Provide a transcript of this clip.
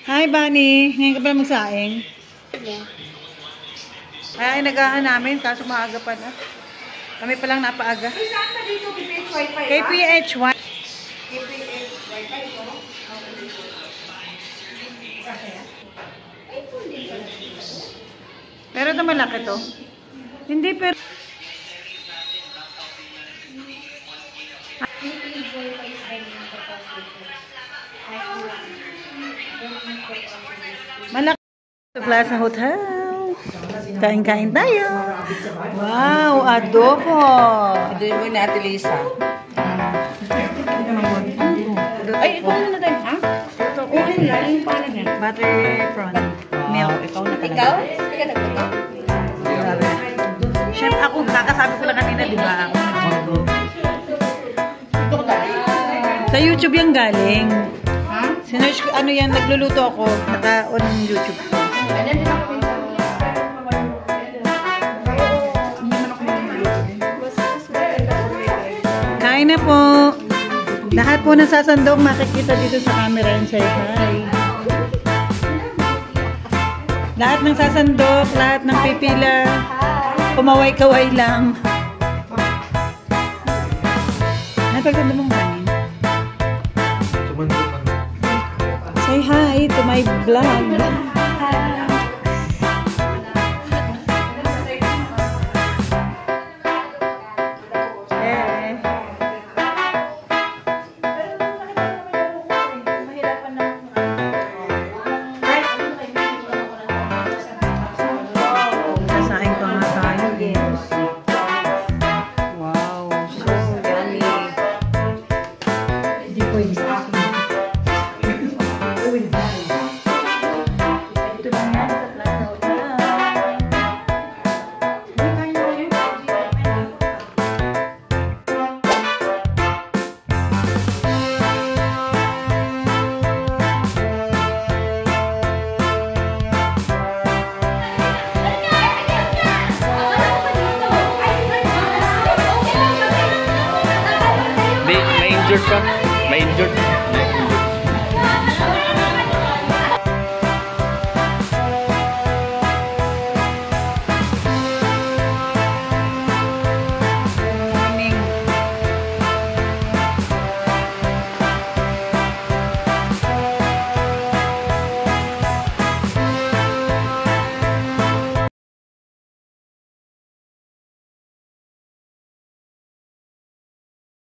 Hi, Bunny. Ngayon ka pala magsaing? Ay, nagahan namin. Kaso maaga pa na. Kami palang napaaga. Ay, saan na dito? KPH Wi-Fi ba? KPH Wi-Fi. KPH Wi-Fi ito? Pero ito malaki to. Hindi, pero... Malaki sa Plaza Hotel. Kain-kain tayo. Wow, adobo. Adobo ni Ate Lisa. Ay, ikaw na tayo, ha? Okay lang. Paano yan? Butter prawn. Milk. Ikaw na talaga. Ikaw? Ikaw nagluto? Chef ako, kakasabi ko lang kanina, di ba? Ako nagluto. Sa YouTube yung galing. Ha? Sinerch ko, ano yan, nagluluto ako. Naka-on yung YouTube ko. Ganyan din ako. Kain na po. Lahat po ng sasandok makikita dito sa camera and say hi. Lahat ng sasandok, lahat ng pipila, kumaway-kaway lang. Napaganda mong kanin. Say hi to my vlog. May injured ka? May injured?